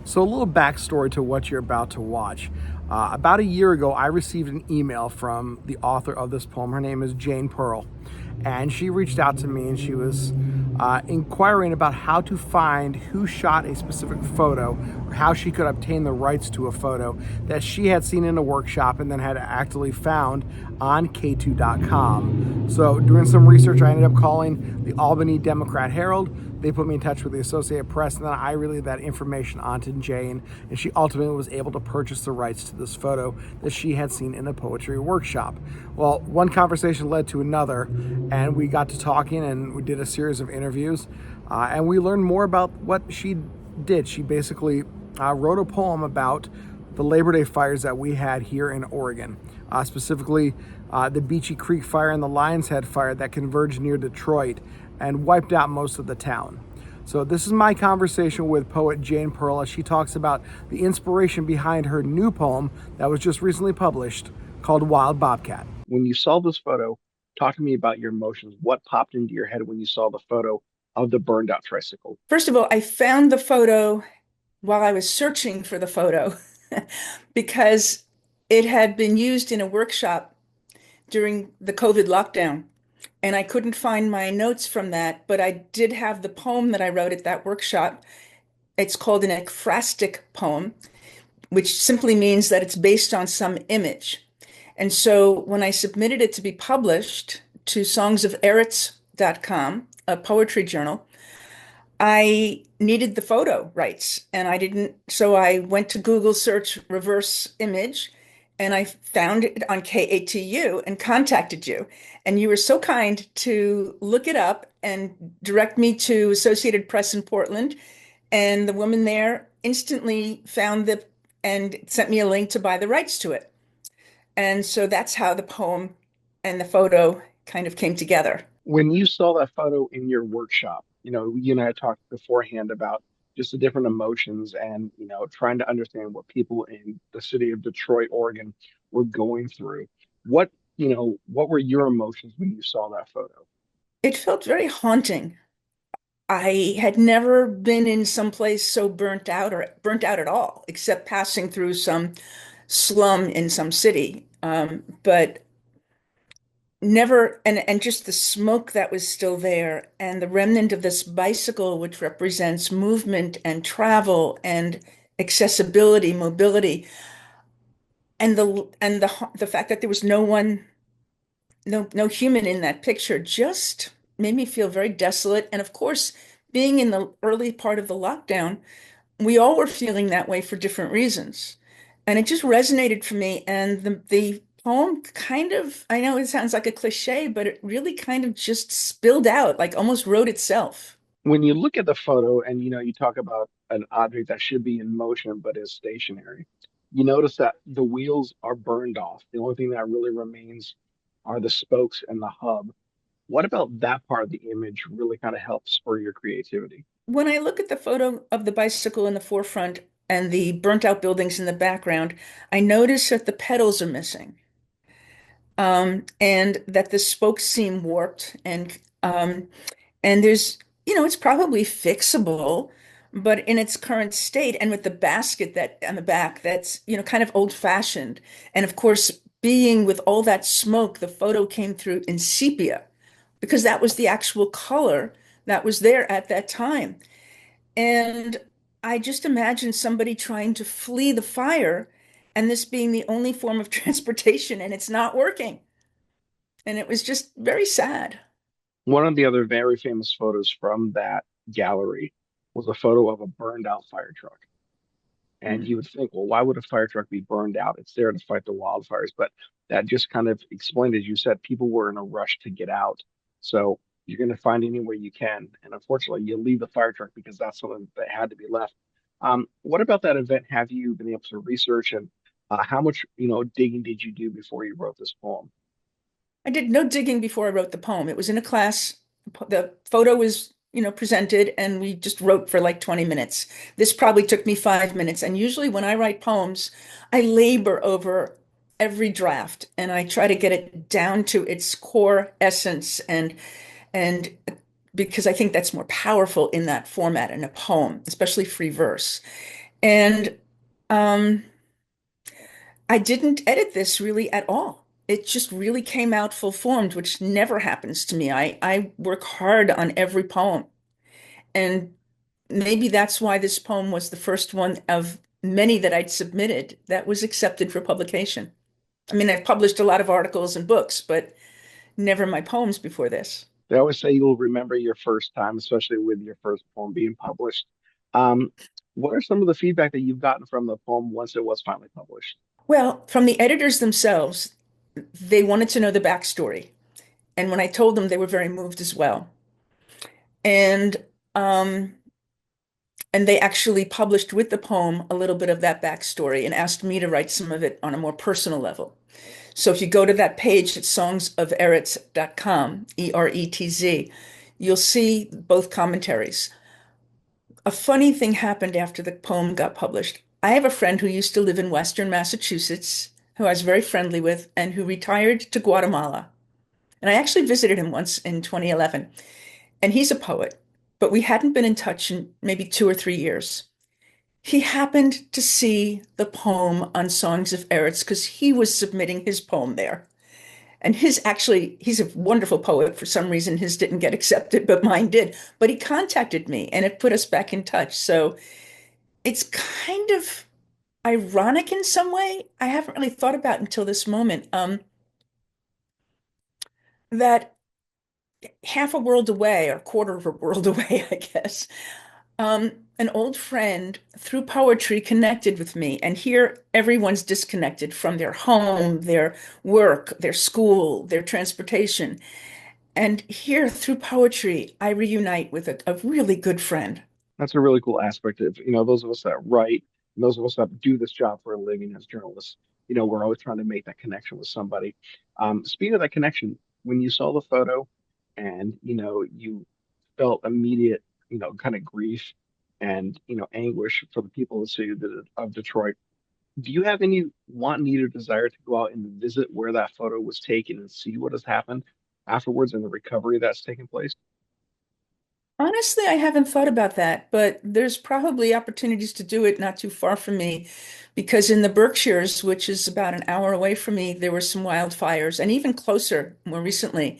So, a little backstory to what you're about to watch. About a year ago, I received an email from the author of this poem. Her name is Jayne Pearl. And she reached out to me and she was inquiring about how to find who shot a specific photo or how she could obtain the rights to a photo that she had seen in a workshop and then had actually found on Katu.com. So, doing some research, I ended up calling the Albany Democrat Herald. They put me in touch with the Associated Press, and then I relayed that information onto Jayne, and she ultimately was able to purchase the rights to this photo that she had seen in a poetry workshop. Well, one conversation led to another, and we got to talking, and we did a series of interviews, and we learned more about what she did. She basically wrote a poem about the Labor Day fires that we had here in Oregon, specifically the Beachy Creek fire and the Lion's Head fire that converged near Detroit and wiped out most of the town. So this is my conversation with poet Jayne Pearl as she talks about the inspiration behind her new poem that was just recently published called Wild Bobcat. When you saw this photo, talk to me about your emotions. What popped into your head when you saw the photo of the burned out tricycle? First of all, I found the photo while I was searching for the photo because it had been used in a workshop during the COVID lockdown. And I couldn't find my notes from that, but I did have the poem that I wrote at that workshop. It's called an ekphrastic poem, which simply means that it's based on some image. And so when I submitted it to be published to songsoferitz.com, a poetry journal, I needed the photo rights and I didn't, so I went to Google search reverse image and I found it on KATU and contacted you. And you were so kind to look it up and direct me to Associated Press in Portland. And the woman there instantly found the and sent me a link to buy the rights to it. And so that's how the poem and the photo kind of came together. When you saw that photo in your workshop, you and I talked beforehand about just the different emotions and, trying to understand what people in the city of Detroit, Oregon were going through. What were your emotions when you saw that photo? It felt very haunting. I had never been in some place so burnt out or burnt out at all, except passing through some slum in some city. But never, and just the smoke that was still there, and the remnant of this bicycle, which represents movement and travel and accessibility, mobility, and the fact that there was no human in that picture just made me feel very desolate. And of course, being in the early part of the lockdown, we all were feeling that way for different reasons. And it just resonated for me. And the poem kind of, I know it sounds like a cliche, but it really kind of just spilled out, like almost wrote itself. When you look at the photo and you talk about an object that should be in motion but is stationary, you notice that the wheels are burned off. The only thing that really remains are the spokes and the hub. What about that part of the image really kind of helps spur your creativity? When I look at the photo of the bicycle in the forefront and the burnt out buildings in the background, I notice that the pedals are missing. And that the spokes seem warped and there's it's probably fixable, but in its current state and with the basket that on the back that's kind of old fashioned. And of course, being with all that smoke, the photo came through in sepia because that was the actual color that was there at that time. And I just imagine somebody trying to flee the fire and this being the only form of transportation and it's not working. And it was just very sad. One of the other very famous photos from that gallery was a photo of a burned out fire truck. And Mm. you would think, well, why would a fire truck be burned out? It's there to fight the wildfires. But that just kind of explained, as you said, people were in a rush to get out. So you're going to find any way you can. And unfortunately, you leave the fire truck because that's something that had to be left. What about that event have you been able to research and how much, digging did you do before you wrote this poem? I did no digging before I wrote the poem. It was in a class. The photo was, presented, and we just wrote for like 20 minutes. This probably took me 5 minutes. And usually when I write poems, I labor over every draft and I try to get it down to its core essence and because I think that's more powerful in that format in a poem, especially free verse. And um, I didn't edit this really at all. It just really came out full formed, which never happens to me. I work hard on every poem. And maybe that's why this poem was the first one of many that I'd submitted that was accepted for publication. I mean, I've published a lot of articles and books, but never my poems before this. They always say you'll remember your first time, especially with your first poem being published. Um, what are some of the feedback that you've gotten from the poem once it was finally published? Well, from the editors themselves, they wanted to know the backstory. And when I told them, they were very moved as well. And um, and they actually published with the poem a little bit of that backstory and asked me to write some of it on a more personal level. So if you go to that page at songsoferetz.com, ERETZ, you'll see both commentaries. A funny thing happened after the poem got published. I have a friend who used to live in Western Massachusetts, who I was very friendly with, and who retired to Guatemala. And I actually visited him once in 2011. And he's a poet, but we hadn't been in touch in maybe 2 or 3 years. He happened to see the poem on Songs of Eretz because he was submitting his poem there. And his actually, he's a wonderful poet. For some reason, his didn't get accepted, but mine did. But he contacted me and it put us back in touch. So it's kind of ironic in some way. I haven't really thought about until this moment that half a world away, or a quarter of a world away, I guess, an old friend through poetry connected with me. And here everyone's disconnected from their home, their work, their school, their transportation. And here through poetry, I reunite with a really good friend. That's a really cool aspect of, those of us that write and those of us that do this job for a living as journalists, we're always trying to make that connection with somebody. Speaking of that connection, when you saw the photo and, you felt immediate, kind of grief and, anguish for the people of the city of Detroit, do you have any want, need, or desire to go out and visit where that photo was taken and see what has happened afterwards and the recovery that's taken place? Honestly, I haven't thought about that, but there's probably opportunities to do it not too far from me because in the Berkshires, which is about an hour away from me, there were some wildfires and even closer more recently.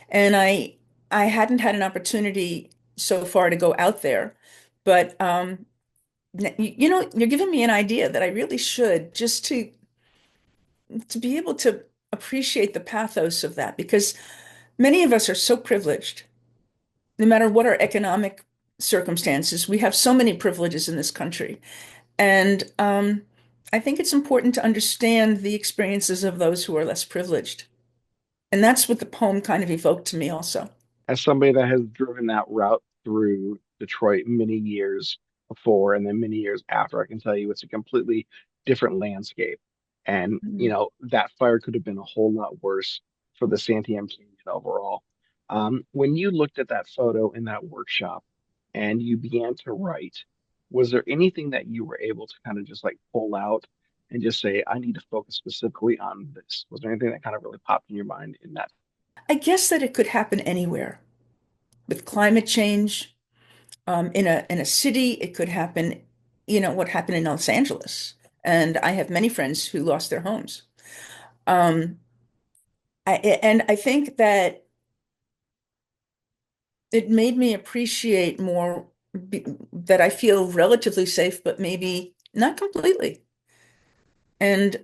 And I hadn't had an opportunity so far to go out there, but you're giving me an idea that I really should just to be able to appreciate the pathos of that because many of us are so privileged no matter what our economic circumstances, we have so many privileges in this country. And I think it's important to understand the experiences of those who are less privileged. And that's what the poem kind of evoked to me also. As somebody that has driven that route through Detroit many years before and then many years after, I can tell you it's a completely different landscape. And, Mhm. that fire could have been a whole lot worse for the Santiam community overall. When you looked at that photo in that workshop and you began to write, was there anything that you were able to kind of just like pull out and just say, I need to focus specifically on this? Was there anything that kind of really popped in your mind in that? I guess that it could happen anywhere with climate change. In a city, it could happen, what happened in Los Angeles. And I have many friends who lost their homes. Um, and I think that it made me appreciate more that I feel relatively safe, but maybe not completely. And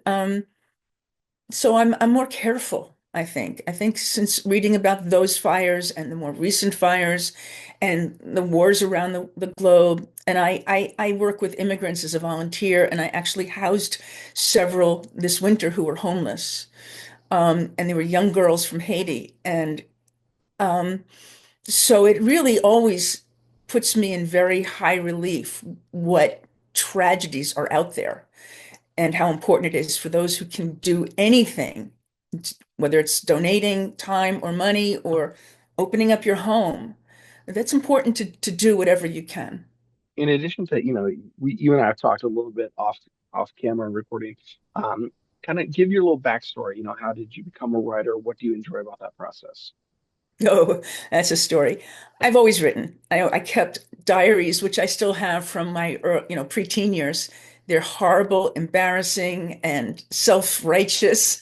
so I'm more careful, I think. I think since reading about those fires and the more recent fires and the wars around the globe, and I work with immigrants as a volunteer, and I actually housed several this winter who were homeless. And they were young girls from Haiti. And um, so it really always puts me in very high relief what tragedies are out there and how important it is for those who can do anything, whether it's donating time or money or opening up your home. That's important to do whatever you can. In addition to, you and I have talked a little bit off camera and recording. Um, Kind of give your little backstory. How did you become a writer? What do you enjoy about that process? Oh, that's a story. I've always written. I kept diaries, which I still have from my, preteen years. They're horrible, embarrassing, and self-righteous,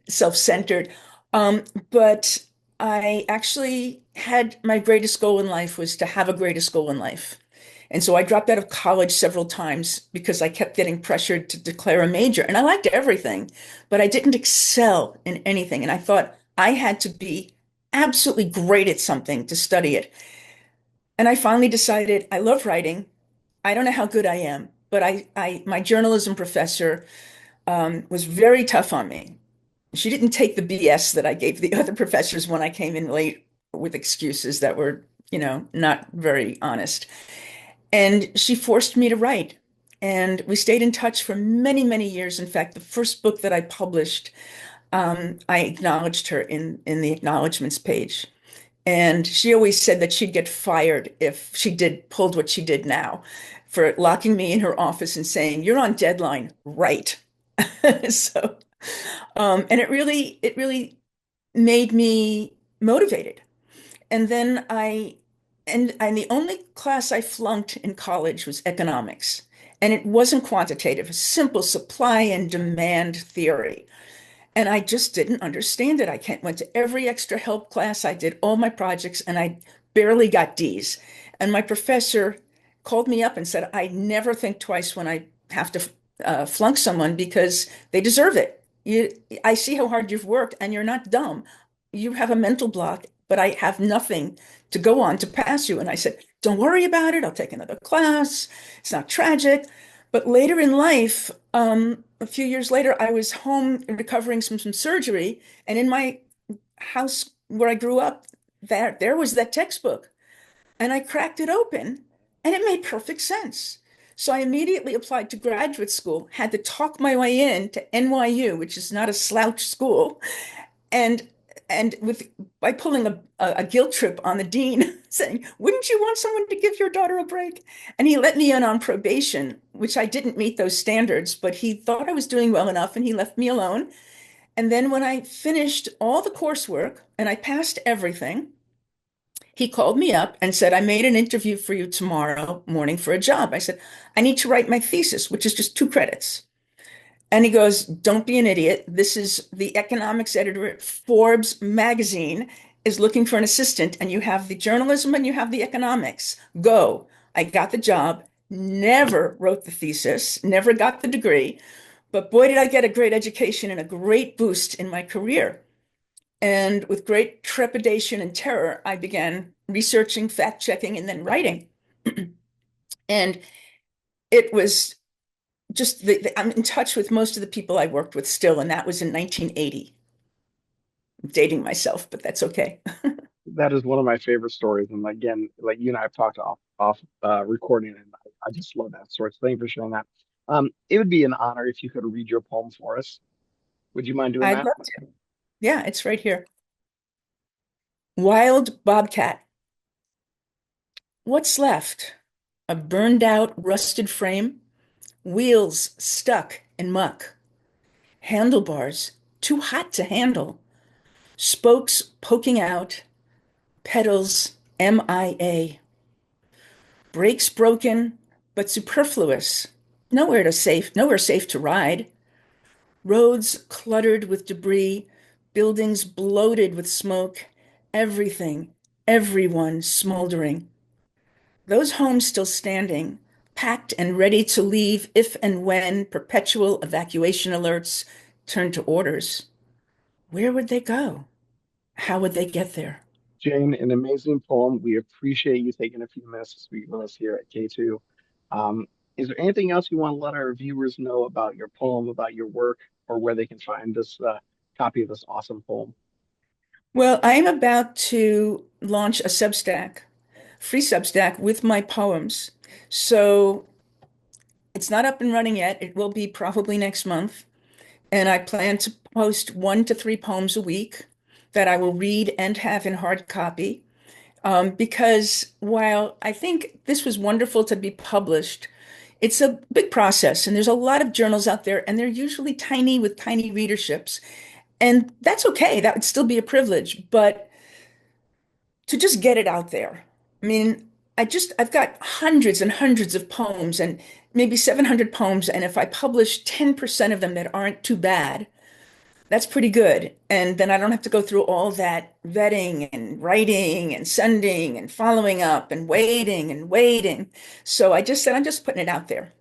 self-centered. But I actually had my greatest goal in life was to have a greatest goal in life. And so I dropped out of college several times because I kept getting pressured to declare a major. And I liked everything, but I didn't excel in anything. And I thought I had to be absolutely great at something to study it. And I finally decided I love writing. I don't know how good I am, but my journalism professor was very tough on me. She didn't take the BS that I gave the other professors when I came in late with excuses that were, not very honest. And she forced me to write. And we stayed in touch for many, many years. In fact, the first book that I published, I acknowledged her in the acknowledgments page. And she always said that she'd get fired if she pulled what she did now for locking me in her office and saying, "You're on deadline, right?" So, and it really made me motivated. And then and the only class I flunked in college was economics. And it wasn't quantitative, a simple supply and demand theory. And I just didn't understand it. Went to every extra help class. I did all my projects and I barely got D's. And my professor called me up and said, I never think twice when I have to flunk someone because they deserve it. I see how hard you've worked and you're not dumb. You have a mental block, but I have nothing to go on to pass you. And I said, don't worry about it. I'll take another class. It's not tragic. But later in life, a few years later, I was home recovering from some surgery, and in my house where I grew up, there was that textbook, and I cracked it open, and it made perfect sense. So I immediately applied to graduate school, had to talk my way in to NYU, which is not a slouch school, and with by pulling a guilt trip on the dean saying, wouldn't you want someone to give your daughter a break? And he let me in on probation, which I didn't meet those standards, but he thought I was doing well enough and he left me alone. And then when I finished all the coursework and I passed everything, he called me up and said, I made an interview for you tomorrow morning for a job. I said, I need to write my thesis, which is just 2 credits. And he goes, don't be an idiot. This is the economics editor at Forbes magazine is looking for an assistant, and you have the journalism and you have the economics. Go. I got the job, never wrote the thesis, never got the degree, but boy, did I get a great education and a great boost in my career. And with great trepidation and terror, I began researching, fact checking, and then writing. And it was just I'm in touch with most of the people I worked with still, and that was in 1980. I'm dating myself, but that's okay. That is one of my favorite stories. And again, like you and I have talked off recording, and I just love that story. So thank you for sharing that. It would be an honor if you could read your poem for us. Would you mind doing I'd that? love to. Yeah, it's right here. Wild Bobcat. What's left? A burned out, rusted frame, wheels stuck in muck, handlebars too hot to handle, spokes poking out, pedals MIA. Brakes broken, but superfluous. Nowhere safe to ride. Roads cluttered with debris, buildings bloated with smoke, everything, everyone smoldering. Those homes still standing, packed and ready to leave if and when perpetual evacuation alerts turn to orders. Where would they go? How would they get there? Jane, an amazing poem. We appreciate you taking a few minutes to speak with us here at K2. Um, is there anything else you want to let our viewers know about your poem, about your work, or where they can find this copy of this awesome poem? Well, I am about to launch a Substack, free Substack with my poems. So it's not up and running yet. It will be probably next month. And I plan to post 1 to 3 poems a week that I will read and have in hard copy. Because while I think this was wonderful to be published, it's a big process. And there's a lot of journals out there, and they're usually tiny with tiny readerships. And that's okay. That would still be a privilege. But to just get it out there. I mean, I've got hundreds and hundreds of poems and maybe 700 poems. And if I publish 10% of them that aren't too bad, that's pretty good. And then I don't have to go through all that vetting and writing and sending and following up and waiting and waiting. So I just said, I'm just putting it out there.